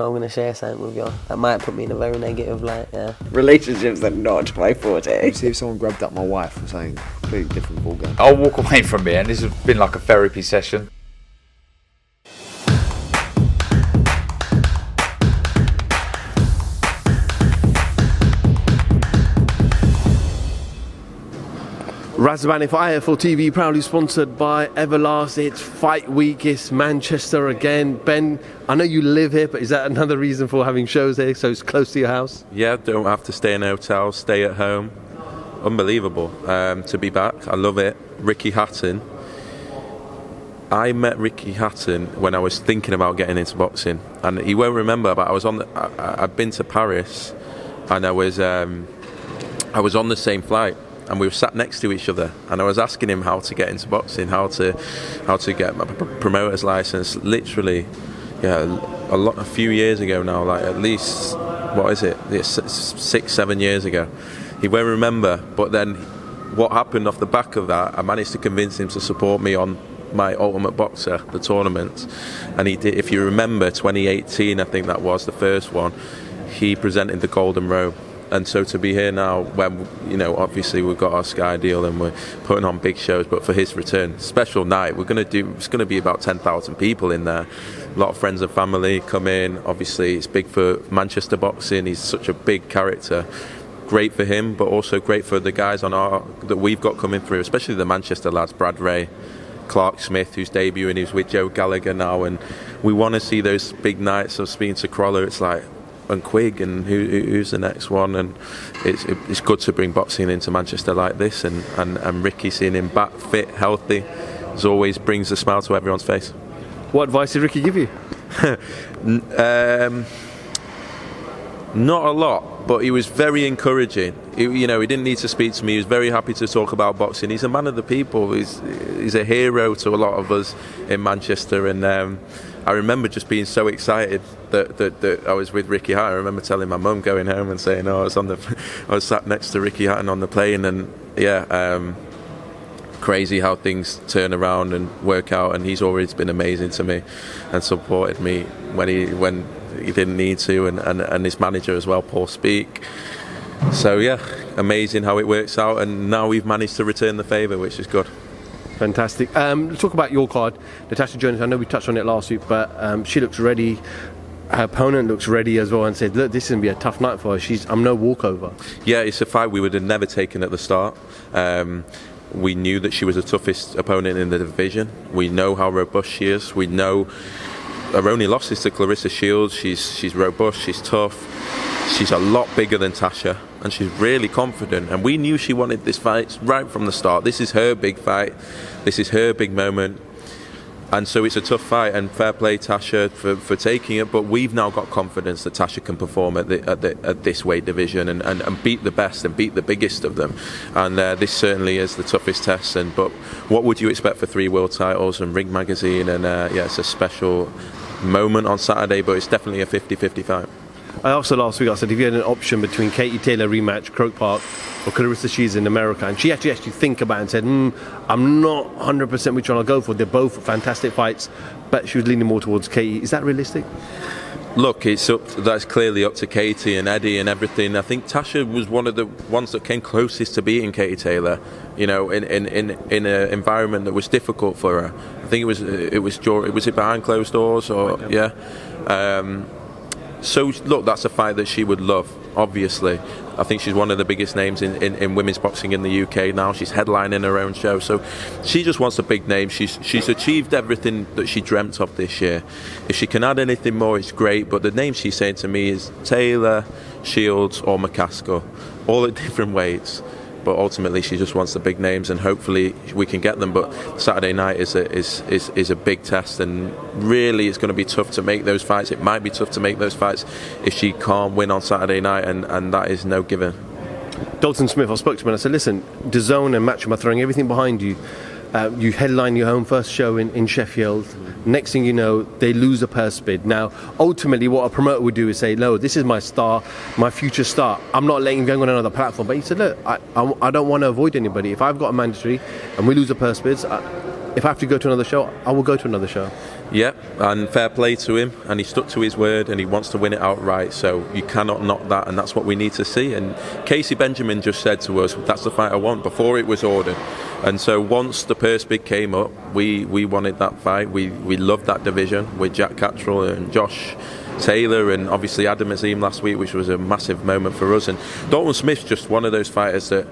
I'm going to share something with you. That might put me in a very negative light, yeah. Relationships are not my forte. See if someone grabbed up my wife or something, completely different ballgame. I'll walk away from it, and this has been like a therapy session. Razvan, if IFL TV proudly sponsored by Everlast. It's fight week, it's Manchester again. Ben, I know you live here, but is that another reason for having shows here, so it's close to your house? Yeah, don't have to stay in a hotel, stay at home. Unbelievable to be back. I love it. Ricky Hatton. I met Ricky Hatton when I was thinking about getting into boxing, and he won't remember, but I was I'd been to Paris, and I was on the same flight. And we were sat next to each other, and I was asking him how to get into boxing, how to get my promoter's license. Literally, yeah, a few years ago now, like at least, what is it? It's 6-7 years ago. He won't remember, but then what happened off the back of that, I managed to convince him to support me on my Ultimate Boxer, the tournament, and he did. If you remember, 2018, I think that was the first one. He presented the Golden Robe. And so to be here now, when, you know, obviously we've got our Sky deal and we're putting on big shows, but for his return, special night, it's going to be about 10,000 people in there. A lot of friends and family come in. Obviously, it's big for Manchester boxing. He's such a big character. Great for him, but also great for the guys that we've got coming through, especially the Manchester lads, Brad Ray, Clark Smith, who's debuting, who's with Joe Gallagher now, and we want to see those big nights of speaking to Crawler. It's like, and Quigg, and who's the next one, and it's good to bring boxing into Manchester like this, and Ricky, seeing him back fit, healthy, as always, brings a smile to everyone's face. What advice did Ricky give you? Not a lot, but he was very encouraging. He didn't need to speak to me. He was very happy to talk about boxing. He's a man of the people. He's a hero to a lot of us in Manchester, and I remember just being so excited that I was with Ricky Hatton. I remember telling my mum going home and saying, "Oh, I was sat next to Ricky Hatton on the plane," and yeah, crazy how things turn around and work out. And he's always been amazing to me and supported me when he didn't need to, and his manager as well, Paul Speak. So yeah, amazing how it works out, and now we've managed to return the favour, which is good. Fantastic. Let's talk about your card, Natasha Jonas. I know we touched on it last week, but she looks ready. Her opponent looks ready as well, and said, "Look, this is going to be a tough night for her. I'm no walkover." Yeah, it's a fight we would have never taken at the start. We knew that she was the toughest opponent in the division. We know how robust she is. We know her only loss is to Clarissa Shields. She's robust. She's tough. She's a lot bigger than Tasha, and she's really confident, and we knew she wanted this fight right from the start. This is her big fight, this is her big moment, and so it's a tough fight, and fair play Tasha for taking it, but we've now got confidence that Tasha can perform at this weight division and beat the best and beat the biggest of them, and this certainly is the toughest test. But what would you expect for 3 world titles and Ring Magazine, and yeah, it's a special moment on Saturday, but it's definitely a 50-50 fight. I also last week I said if you had an option between Katie Taylor rematch, Croke Park, or Clarissa Shields in America, and she had to actually think about it and said, I'm not 100% which one I'll go for. They're both fantastic fights, but she was leaning more towards Katie. Is that realistic? Look, that's clearly up to Katie and Eddie and everything. I think Tasha was one of the ones that came closest to beating Katie Taylor, in an environment that was difficult for her. I think it was behind closed doors, or yeah. So look, that's a fight that she would love, obviously. I think she's one of the biggest names in women's boxing in the UK now. She's headlining her own show, so she just wants a big name. She's achieved everything that she dreamt of this year. If she can add anything more, it's great, but the name she's saying to me is Taylor, Shields or McCaskill, all at different weights. But ultimately she just wants the big names, and hopefully we can get them. But Saturday night is a big test, and really it's going to be tough to make those fights. It might be tough to make those fights if she can't win on Saturday night, and that is no given. Dalton Smith, I spoke to him and I said, listen, DAZN and Matchroom are throwing everything behind you. You headline your own first show in Sheffield. Next thing you know, they lose a purse bid. Now, ultimately, what a promoter would do is say, no, this is my star, my future star. I'm not letting him go on another platform. But he said, look, I don't want to avoid anybody. If I've got a mandatory and we lose a purse bid, if I have to go to another show, I will go to another show. Yeah, and fair play to him, and he stuck to his word, and he wants to win it outright, so you cannot knock that, and that's what we need to see. And Casey Benjamin just said to us, that's the fight I want, before it was ordered. And so once the purse bid came up, we wanted that fight. We loved that division with Jack Catterall and Josh Taylor, and obviously Adam Azim last week, which was a massive moment for us. And Dalton Smith's just one of those fighters that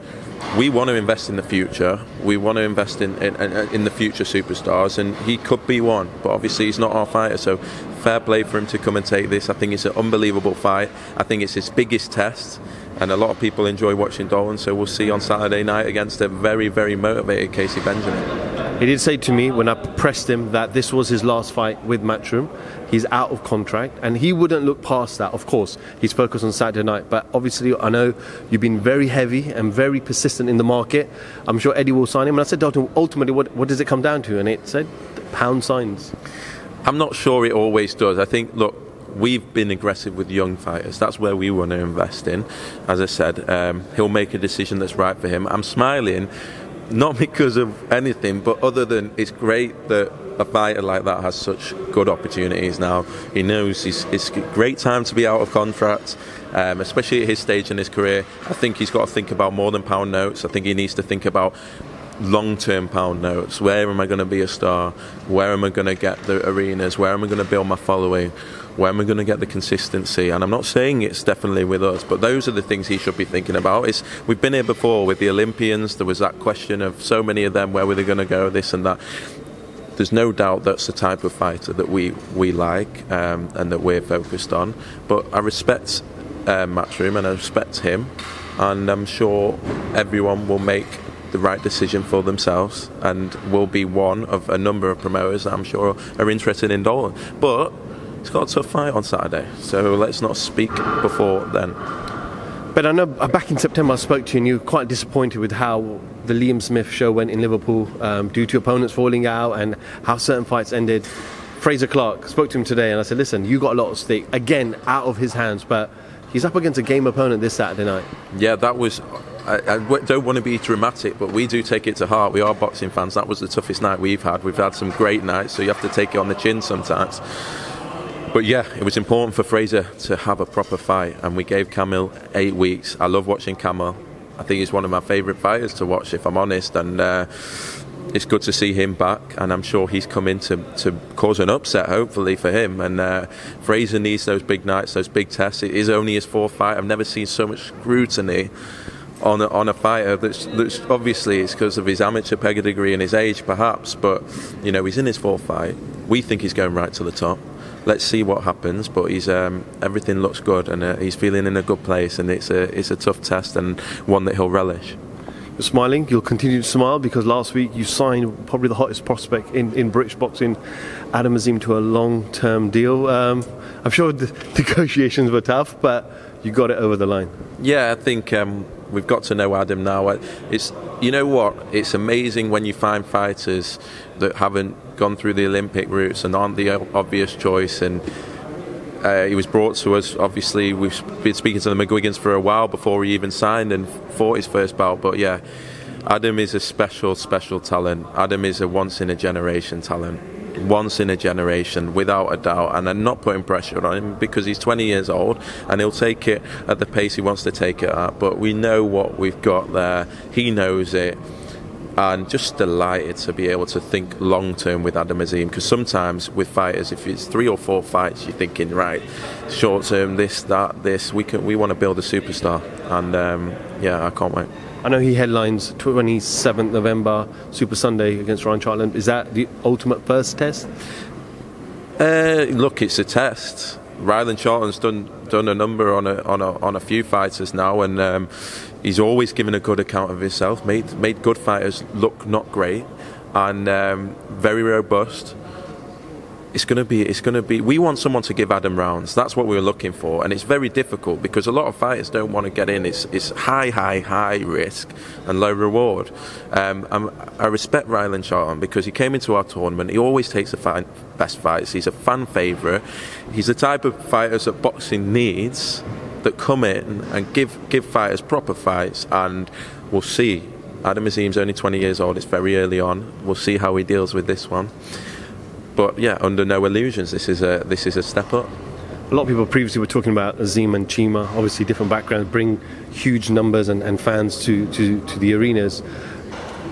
we want to invest in the future. We want to invest in the future superstars, and he could be one, but obviously he's not our fighter, so fair play for him to come and take this. I think it's an unbelievable fight. I think it's his biggest test, and a lot of people enjoy watching Dalton, so we'll see on Saturday night against a very, very motivated Casey Benjamin. He did say to me when I pressed him that this was his last fight with Matchroom. He's out of contract, and he wouldn't look past that. Of course, he's focused on Saturday night, but obviously I know you've been very heavy and very persistent in the market. I'm sure Eddie will sign him. And I said, Dalton, ultimately, what does it come down to? And it said, pound signs. I'm not sure it always does. I think, look, we've been aggressive with young fighters. That's where we want to invest in. As I said, he'll make a decision that's right for him. I'm smiling, not because of anything, but other than it's great that a fighter like that has such good opportunities now. He knows it's a great time to be out of contract, especially at his stage in his career. I think he's got to think about more than pound notes. I think he needs to think about long-term pound notes. Where am I going to be a star? Where am I going to get the arenas? Where am I going to build my following? Where am I going to get the consistency? And I'm not saying it's definitely with us, but those are the things he should be thinking about. We've been here before with the Olympians. There was that question of so many of them, where were they going to go, this and that. There's no doubt that's the type of fighter that we like and that we're focused on. But I respect Matchroom, and I respect him, and I'm sure everyone will make the right decision for themselves, and will be one of a number of promoters that I'm sure are interested in Dalton. But he's got a tough fight on Saturday, so let's not speak before then. But I know back in September I spoke to you, and you were quite disappointed with how the Liam Smith show went in Liverpool due to opponents falling out and how certain fights ended. Fraser Clark, spoke to him today, and I said, listen, you got a lot of stake, again, out of his hands, but he's up against a game opponent this Saturday night. Yeah, that was... I don't want to be dramatic, but we do take it to heart. We are boxing fans. That was the toughest night we've had. We've had some great nights, so you have to take it on the chin sometimes. But yeah, it was important for Fraser to have a proper fight, and we gave Camille 8 weeks. I love watching Camille. I think he's one of my favourite fighters to watch, if I'm honest, and it's good to see him back, and I'm sure he's come in to cause an upset, hopefully, for him. And Fraser needs those big nights, those big tests. It is only his fourth fight. I've never seen so much scrutiny on a fighter that's obviously it's because of his amateur pedigree and his age, perhaps, but you know, he's in his fourth fight. We think he's going right to the top. Let's see what happens, but he's everything looks good, and he's feeling in a good place, and it's a tough test, and one that he'll relish. You're smiling, you'll continue to smile, because last week you signed probably the hottest prospect in British boxing, Adam Azim, to a long-term deal. I'm sure the negotiations were tough, but you got it over the line. Yeah, I think we've got to know Adam now. You know what? It's amazing when you find fighters that haven't gone through the Olympic routes and aren't the obvious choice. And he was brought to us. Obviously, we've been speaking to the McGuigans for a while before he even signed and fought his first bout. But yeah, Adam is a special talent. Adam is a once-in-a-generation talent. Once in a generation, without a doubt, and I'm not putting pressure on him because he's 20 years old and he'll take it at the pace he wants to take it at, but we know what we've got there, he knows it, and just delighted to be able to think long term with Adam Azim, because sometimes with fighters, if it's 3 or 4 fights, you're thinking, right, short term, this, we want to build a superstar, and yeah, I can't wait. I know he headlines 27th November, Super Sunday against Ryan Chartland. Is that the ultimate first test? Look, it's a test. Ryland Charlton's done a number on a few fighters now, and he's always given a good account of himself. Made good fighters look not great, and very robust. It's going to be. We want someone to give Adam rounds. That's what we're looking for, and it's very difficult because a lot of fighters don't want to get in. It's high risk and low reward. I respect Ryland Charlton because he came into our tournament. He always takes the best fights. He's a fan favourite. He's the type of fighters that boxing needs, that come in and give fighters proper fights, and we'll see Adam Azim's only 20 years old. It's very early on. We'll see how he deals with this one. But yeah, under no illusions, this is a step up. A lot of people previously were talking about Azim and Chima, obviously different backgrounds, bring huge numbers and fans to the arenas.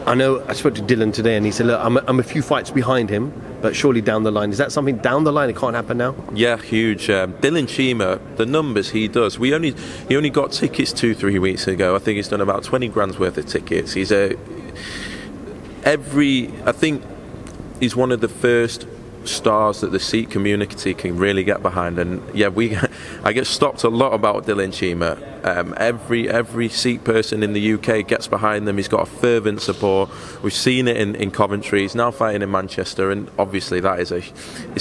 I know I spoke to Dylan today and he said, look, I'm a few fights behind him, but surely down the line. Is that something down the line? It can't happen now? Yeah, huge. Dylan Chima, the numbers he does. He only got tickets 2-3 weeks ago. I think he's done about 20 grand's worth of tickets. I think he's one of the first stars that the Sikh community can really get behind, and yeah, I get stopped a lot about Dylan Chima. Every Sikh person in the UK gets behind them. He's got a fervent support. We've seen it in Coventry. He's now fighting in Manchester, and obviously that is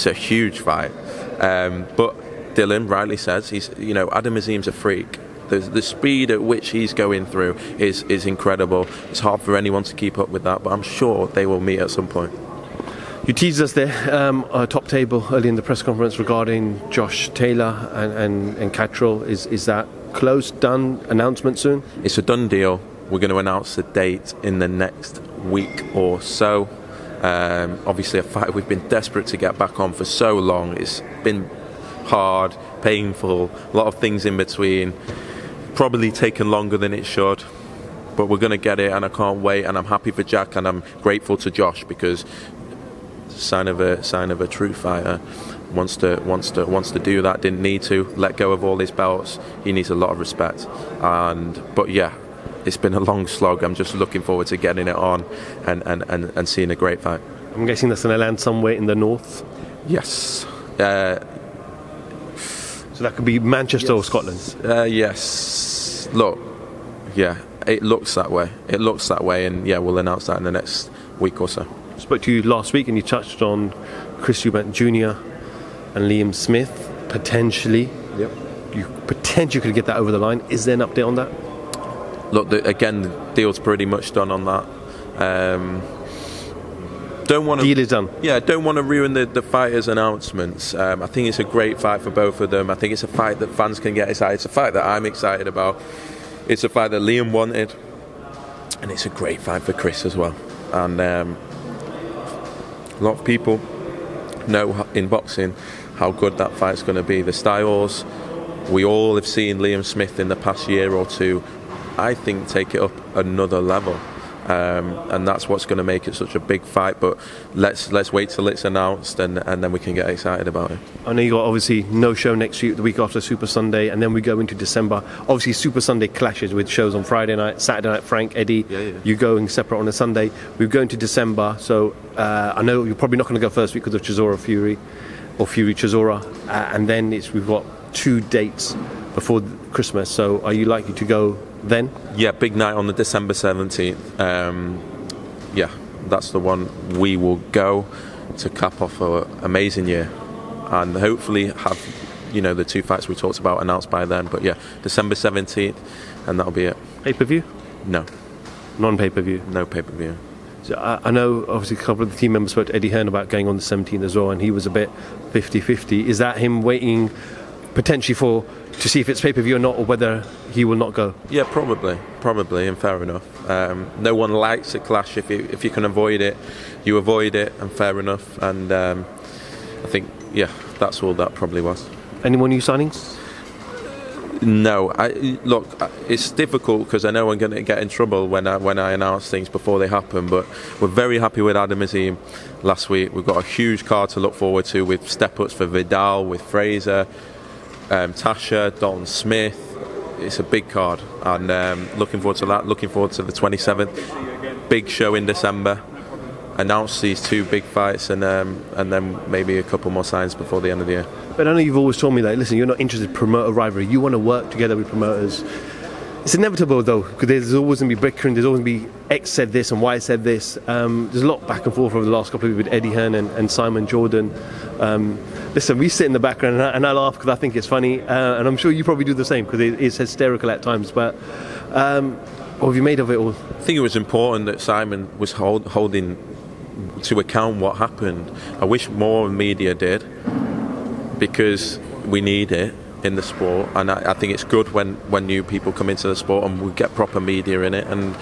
a huge fight. But Dylan rightly says Adam Azim's a freak. The speed at which he's going through is incredible. It's hard for anyone to keep up with that, but I'm sure they will meet at some point. You teased us there, top table early in the press conference regarding Josh Taylor and Catterall. Is that close, done, announcement soon? It's a done deal. We're going to announce the date in the next week or so. Obviously a fight we've been desperate to get back on for so long. It's been hard, painful, a lot of things in between. Probably taken longer than it should. But we're going to get it, and I can't wait, and I'm happy for Jack, and I'm grateful to Josh, because sign of a true fighter. Wants to do that. Didn't need to let go of all his belts. He needs a lot of respect. But yeah, it's been a long slog. I'm just looking forward to getting it on and seeing a great fight. I'm guessing that's going to land somewhere in the north. Yes. So that could be Manchester or Scotland. Yes. Look. Yeah. It looks that way. And yeah, we'll announce that in the next week or so. I spoke to you last week and you touched on Chris EUBANK Jr. and Liam Smith potentially. Yep. You potentially could get that over the line. Is there an update on that? Look, the deal's pretty much done on that. Deal is done. Yeah, don't want to ruin the fighters' announcements. I think it's a great fight for both of them. I think it's a fight that fans can get excited. It's a fight that I'm excited about. It's a fight that Liam wanted, and it's a great fight for Chris as well. And a lot of people know in boxing how good that fight's going to be. The styles, we all have seen Liam Smith in the past year or two, I think, take it up another level. And that's what's going to make it such a big fight. But let's wait till it's announced, and then we can get excited about it. I know you got obviously no show next week, the week after Super Sunday, and then we go into December. Obviously Super Sunday clashes with shows on Friday night, Saturday night. Frank, Eddie, you going separate on a Sunday. We go into December, so I know you're probably not going to go first week because of Chisora Fury, or Fury Chisora, and then we've got 2 dates before Christmas. So are you likely to go then? Yeah, big night on the December 17th. Yeah, that's the one we will go to cap off an amazing year, and hopefully have the 2 fights we talked about announced by then. But yeah, December 17th, and that'll be it. Pay-per-view? No. Non-pay-per-view? No pay-per-view. So I know obviously a couple of the team members spoke to Eddie Hearn about going on the 17th as well, and he was a bit 50-50. Is that him waiting potentially to see if it's pay-per-view or not, or whether he will not go? Yeah, probably, and fair enough. No one likes a clash. If you can avoid it, you avoid it, and fair enough. And I think, yeah, that's all that probably was. Any more new signings? No. Look, it's difficult because I know I'm going to get in trouble when I announce things before they happen. But we're very happy with Adam Azim last week. We've got a huge card to look forward to with step-ups for Vidal, with Fraser, Tasha, Dalton Smith. It's a big card, and looking forward to that. Looking forward to the 27th, big show in December. Announce these 2 big fights, and then maybe a couple more signs before the end of the year. But I know you've always told me that, listen, you're not interested in promoter rivalry. You want to work together with promoters. It's inevitable though, because there's always going to be bickering. There's always going to be X said this and Y said this. There's a lot back and forth over the last couple of weeks with Eddie Hearn and Simon Jordan. Listen, we sit in the background and I laugh because I think it's funny, and I'm sure you probably do the same because it's hysterical at times. But what have you made of it all? I think it was important that Simon was holding to account what happened. I wish more media did, because we need it. in the sport, and I think it's good when new people come into the sport and we get proper media in it. And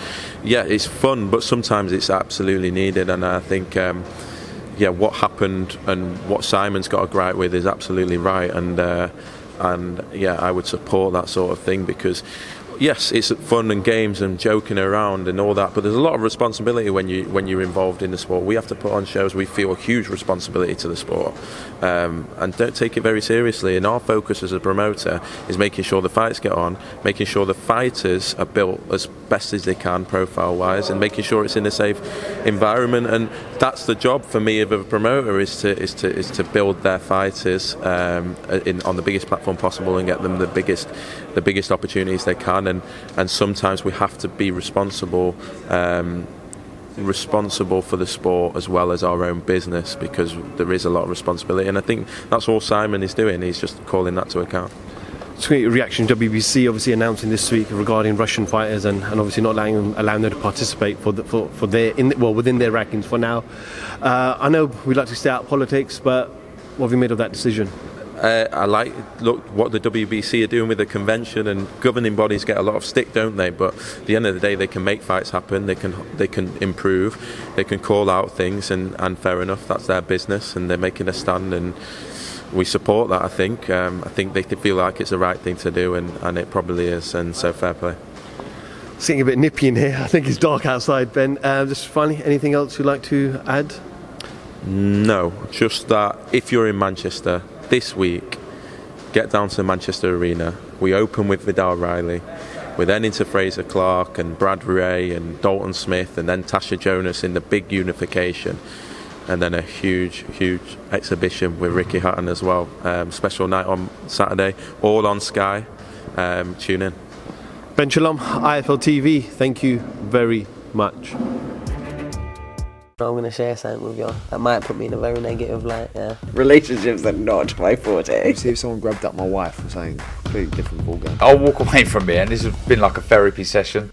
yeah, it's fun, but sometimes it's absolutely needed. And I think yeah, what happened and what Simon's got a gripe with is absolutely right. And yeah, I would support that sort of thing, because yes, it's fun and games and joking around and all that, but there's a lot of responsibility when you're involved in the sport. We have to put on shows. We feel a huge responsibility to the sport, and don't take it very seriously. And our focus as a promoter is making sure the fights get on, making sure the fighters are built as best as they can profile-wise, and making sure it's in a safe environment. And that's the job for me of a promoter, is to build their fighters on the biggest platform possible and get them the biggest opportunities they can. And sometimes we have to be responsible for the sport as well as our own business, because there is a lot of responsibility, and I think that's all Simon is doing. He's just calling that to account. Sweet reaction. WBC obviously announcing this week regarding Russian fighters and obviously not allowing them to participate within their rankings for now. I know we'd like to stay out of politics, but what have you made of that decision? I look what the WBC are doing with the convention, and governing bodies get a lot of stick, don't they? But at the end of the day, they can make fights happen. They can improve. They can call out things, and fair enough, that's their business, and they're making a stand, and we support that. I think they feel like it's the right thing to do, and it probably is, and so fair play. It's getting a bit nippy in here. I think it's dark outside, Ben. Just finally, anything else you'd like to add? No, just that if you're in Manchester this week, get down to Manchester Arena. We open with Vidal Riley. We're then into Fraser Clark and Brad Ray and Dalton Smith, and then Tasha Jonas in the big unification, and then a huge exhibition with Ricky Hatton as well. Special night on Saturday, all on Sky. Tune in. Ben Shalom, IFL TV, thank you very much. I'm going to share something with you that might put me in a very negative light, yeah. Relationships are not my forte. See if someone grabbed up my wife or something. Completely different ballgame. I'll walk away from it, and this has been like a therapy session.